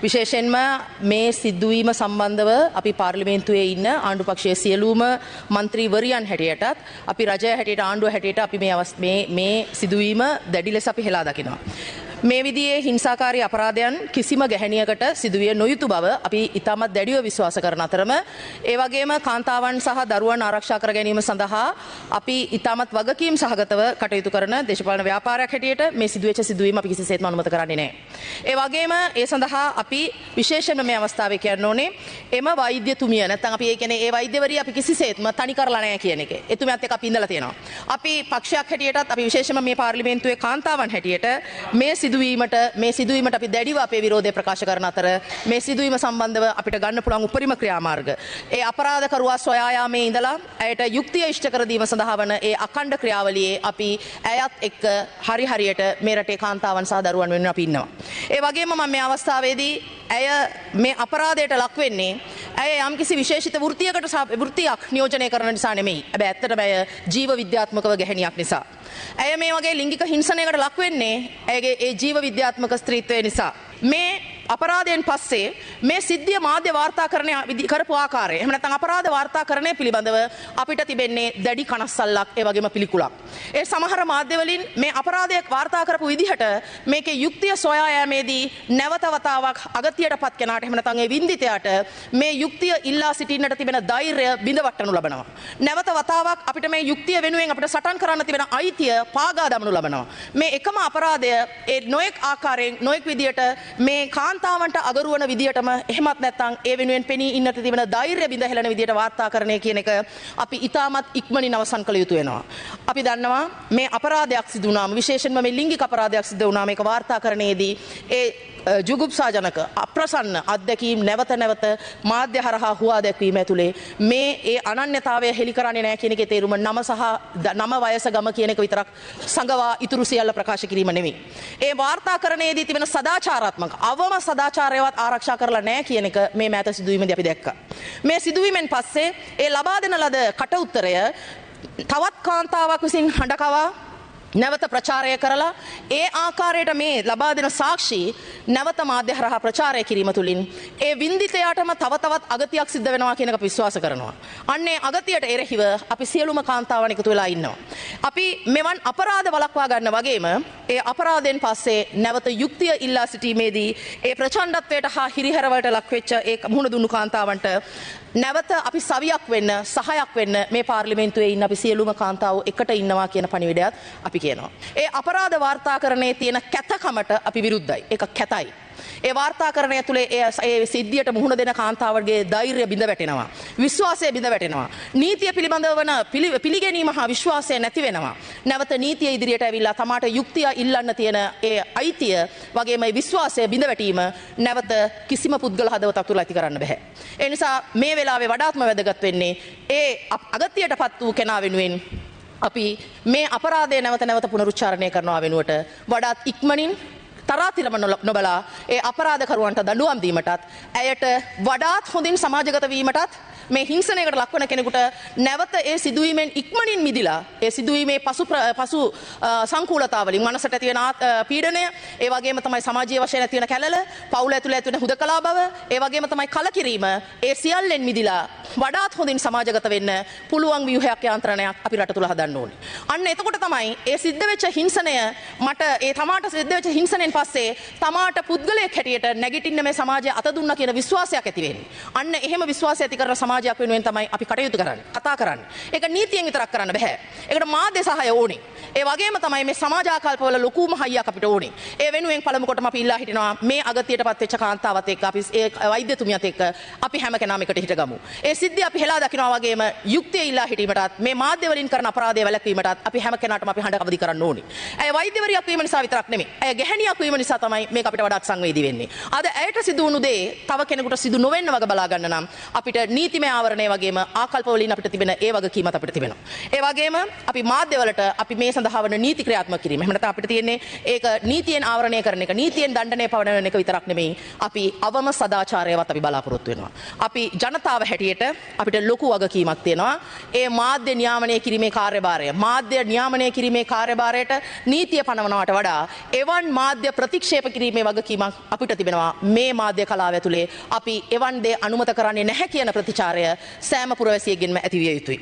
විශේෂයෙන්ම මේ සිදුවීම සම්බන්ධව අපි පාර්ලිමේන්තුවේ ඉන්න ආණ්ඩු පක්ෂයේ සියලුම മന്ത്രിවරියන් හැටියටත් අපි රජය හැටියට ආණ්ඩුව හැටියට අපි මේ සිදුවීම දැඩි ලෙස අපි හෙලා දකිනවා. මේ විදිහේ හිංසාකාරී අපරාධයන් කිසිම ගැහැණියකට සිදුවිය නොයුතු බව අපි ඉතාමත් දැඩිව විශ්වාස කරන අතරම ඒ වගේම කාන්තාවන් සහ දරුවන් ආරක්ෂා කර ගැනීම සඳහා අපි ඉතාමත් වගකීම් සහගතව කටයුතු කරන දේශපාලන ව්‍යාපාරයක් හැටියට මේ සිදුවෙච්ච සිදුවීම අපි කිසිසේත්ම අනුමත කරන්නේ නැහැ. ඒ වගේම ඒ සඳහා අපි විශේෂයෙන්ම මේ අවස්ථාවේ කියන්න ඕනේ එම වෛද්‍යතුමිය නැත්නම් අපි ඒ කියන්නේ ඒ වෛද්‍යවරිය අපි කිසිසේත්ම තනි කරලා නැහැ කියන එක. එතුමියත් එක්ක අපි ඉඳලා තියෙනවා. අපි පක්ෂයක් හැටියටත් අපි විශේෂයෙන්ම මේ පාර්ලිමේන්තුවේ කාන්තාවන් හැටියට මේ සිදුවීමට අපි දැඩිව අපේ විරෝධය ප්‍රකාශ කරන අතර මේ සිදුවීම සම්බන්ධව අපිට ගන්න පුළුවන් උපරිම ක්‍රියාමාර්ග ඒ අපරාධකරුවා සොයා යාමේ ඉඳලා ඇයට යුක්තිය ඉෂ්ට කර දීම සඳහා වන ඒ අඛණ්ඩ ක්‍රියාවලියේ අපි ඇයත් එක්ක හරියට මේ රටේ කාන්තාවන් සහ දරුවන් වෙනුවෙන් අපි ඉන්නවා. ඒ වගේම මම මේ අවස්ථාවේදී ඇය මේ අපරාධයට ලක් වෙන්නේ ඇය යම්කිසි විශේෂිත වෘත්තියක් නියෝජනය කරන නිසා නෙමෙයි. හැබැයි ඇත්තටම ඇය ජීව විද්‍යාත්මකව ගැහැණියක් නිසා. ඇය මේ වගේ ලිංගික හිංසනයකට ලක් වෙන්නේ ඇයගේ ඒ ජීව විද්‍යාත්මක ස්ත්‍රීත්වය නිසා. මේ අපරාධයෙන් පස්සේ මේ සිද්ධිය මාධ්‍ය වාර්තාකරණය කරපු ආකාරය එහෙම නැත්නම් අපරාධ වාර්තාකරණය පිළිබඳව අපිට තිබෙන්නේ දැඩි කනස්සල්ලක් ඒ වගේම පිළිකුලක්. ඒ සමහර මාධ්‍ය වලින් මේ අපරාධයක් වාර්තා කරපු විදිහට මේකේ යුක්තිය සොයා යාමේදී නැවත වතාවක් අගතියටපත් කෙනාට එහෙම නැත්නම් ඒ වින්දිතයාට මේ යුක්තිය ඉල්ලා සිටින්නට තිබෙන ධෛර්යය බිඳවට්ටනු ලබනවා. නැවත වතාවක් අපිට මේ යුක්තිය වෙනුවෙන් අපිට සටන් කරන්න තිබෙන අයිතිය පාගා දමනු ලබනවා. මේ එකම අපරාධය ඒ නොඑක් ආකාරයෙන් නොඑක් විදියට මේ කාන්තාවන්ට අගරුවන විදියටම එහෙමත් නැත්නම් ඒ වෙනුවෙන් පෙනී ඉන්නට තිබෙන ධෛර්යය බිඳ හෙළන විදියට වාර්තාකරණය කියන එක අපි ඉතාමත් ඉක්මනින් අවසන් කළ යුතු වෙනවා. අපි දන්නවා මේ අපරාධයක් සිදු වුණාම විශේෂයෙන්ම මේ ලිංගික අපරාධයක් සිදු වුණාම මේක වාර්තාකරණයේදී ඒ ජුගුප්සාජනක අප්‍රසන්න අත්දැකීම් නැවත මාධ්‍ය හරහා හුවා දැක්වීම ඇතුලේ මේ ඒ අනන්‍යතාවය හෙළි කරන්නේ නැහැ කියන එකේ තේරුම නම සහ නම වයස ගම කියන එක විතරක් සංගවා ඉතුරු සියල්ල ප්‍රකාශ කිරීම නෙමෙයි. ඒ වාර්තාකරණයේදී තිබෙන සදාචාරාත්මක අවම සදාචාරයවත් ආරක්ෂා කරලා නැහැ කියන එක මේ මෑත සිදුවීමේදී අපි දැක්කා. මේ සිදුවීමෙන් පස්සේ ඒ ලබා දෙන ලද කට උත්තරය තවත් කාන්තාවක් විසින් හඬකවා නැවත ප්‍රචාරය කරලා ඒ ආකාරයට මේ ලබා දෙන සාක්ෂි නැවත මාධ්‍ය හරහා ප්‍රචාරය කිරීම තුළින් ඒ වින්දිතයාටම තවත් අගතියක් සිද්ධ වෙනවා කියන එක අපි විශ්වාස කරනවා. අන්නේ අගතියට එරෙහිව අපි සියලුම කාන්තාවන් එකතු වෙලා ඉන්නවා. අපි මෙවන් අපරාධ වළක්වා ගන්න වගේම ඒ අපරාධයෙන් පස්සේ නැවත යුක්තිය ඉල්ලා සිටීමේදී ඒ ප්‍රචණ්ඩත්වයට හා හිරිහැරවලට ලක් වෙච්ච ඒ මුහුණ දුන්නු කාන්තාවන්ට නැවත අපි සවියක් වෙන්න සහයක් වෙන්න මේ පාර්ලිමේන්තුවේ ඉන්න අපි සියලුම කාන්තාවෝ එකට ඉන්නවා කියන පණිවිඩයත් අපි කියනවා. ඒ අපරාධ වාර්තාකරණයේ තියෙන කැතකමට අපි විරුද්ධයි. ඒක කැතයි. ඒ වාර්තාකරණය ඇතුලේ ඒ සිද්ධියට මුහුණ දෙන කාන්තාවගේ ධෛර්යය බිඳ වැටෙනවා. විශ්වාසය බිඳ වැටෙනවා. නීතිය පිළිබඳව වන පිළිගැනීම හා විශ්වාසය නැති වෙනවා. නැවත නීතිය ඉදිරියට ඇවිල්ලා තමාට යුක්තිය ඉල්ලන්න තියෙන ඒ අයිතිය වගේම ඒ විශ්වාසය බිඳ වැටීම නැවත කිසිම පුද්ගල හදවතක් තුළ ඇති කරන්න බෑ. ඒ නිසා මේ වෙලාවේ වඩාත්ම වැදගත් වෙන්නේ ඒ අගතියටපත් වූ කෙනා වෙනුවෙන් අපි මේ අපරාධය නැවත පුනරුච්චාරණය කරනවා වෙනුවට වඩාත් ඉක්මනින් තරාතිරම නොබලා ඒ අපරාධකරුවන්ට දඬුවම් දීමටත් ඇයට වඩාත් හොඳින් සමාජගත වීමටත් මේ හිංසනයකට ලක්වන කෙනෙකුට නැවත ඒ සිදුවීමෙන් ඉක්මනින් මිදිලා ඒ සිදුවීමේ පසු සංකූලතාවලින් මනසට ඇති වෙන පීඩනය ඒ වගේම තමයි සමාජීය වශයෙන් ඇති වෙන කැළල පවුල ඇතුළේ ඇති වෙන හුදකලා බව ඒ වගේම තමයි කලකිරීම ඒ සියල්ලෙන් මිදිලා වඩාත් හොඳින් සමාජගත වෙන්න පුළුවන් ව්‍යුහයක් යාන්ත්‍රණයක් අපි රට තුල හදන්න ඕනේ. අන්න එතකොට තමයි ඒ සිද්ධ වෙච්ච හිංසනය මට ඒ තමාට සිද්ධ වෙච්ච හිංසනයෙන් පස්සේ තමාට පුද්ගලයෙක් හැටියට නැගිටින්න මේ සමාජය අත දුන්නා කියන විශ්වාසයක් ඇති වෙන්නේ. අන්න එහෙම විශ්වාසය ඇති කරන සමාජයක් වෙනුවෙන් තමයි අපි කටයුතු කරන්නේ. කතා කරන්නේ. ඒක නීතියෙන් විතරක් කරන්න බෑ. ඒකට මාධ්‍ය සහාය ඕනේ. ඒ වගේම තමයි මේ සමාජ ආකල්පවල ලොකුම හයියක් අපිට ඕනේ. ඒ වෙනුවෙන් පළමු කොටම අපි ඉල්ලා හිටිනවා මේ අගතියටපත් වෙච්ච කාන්තාවත් එක්ක අපි ඒ වෛද්‍යතුමියත් එක්ක අපි හැම කෙනාම එකට හිටගමු. ඒ සිද්ධිය අපි හෙලා දකිනවා වගේම යුක්තිය ඉල්ලා හිටීමටත් මේ මාධ්‍ය වලින් කරන අපරාධය වැළැක්වීමටත් අපි හැම කෙනාටම අපි හඬ අවදි කරන්න ඕනේ. ඇය වෛද්‍යවරියක් වීම නිසා විතරක් නෙමෙයි. ඇය ගැහැණියක් වීම නිසා තමයි මේක අපිට වඩාත් සංවේදී වෙන්නේ. අද ඇයට සිදු වුණු දේ තව කෙනෙකුට සිදු නොවෙන්න වග බලා ගන්න නම් අපිට නීතිමය ආවරණය වගේම ආකල්ප වලින් අපිට තිබෙන ඒ වගකීමත් අපිට තිබෙනවා. ඒ වගේම අපි මාධ්‍යවලට අපි මේ සඳහා වන නීති ක්‍රියාත්මක කිරීම. එහෙම නැත්නම් අපිට තියෙන්නේ ඒක නීතියෙන් ආවරණය කරන එක, නීතියෙන් දණ්ඩනය පවරන එක විතරක් නෙමෙයි. අපි අවම සදාචාරයවත් අපි බලාපොරොත්තු වෙනවා. අපි ජනතාව හැටියට අපිට ලොකු වගකීමක් තියෙනවා. ඒ මාධ්‍ය නියාමනය කිරීමේ කාර්යභාරය, මාධ්‍ය නියාමනය කිරීමේ කාර්යභාරයට නීතිය පනවනවට වඩා එවන් මාධ්‍ය ප්‍රතික්ෂේප කිරීමේ වගකීමක් අපිට තිබෙනවා. මේ මාධ්‍ය කලාව ඇතුලේ අපි එවන් දේ අනුමත කරන්නේ නැහැ කියන ප්‍රතිචාරය සෑම පුරවැසියෙකුගෙන්ම ඇති විය යුතුයි.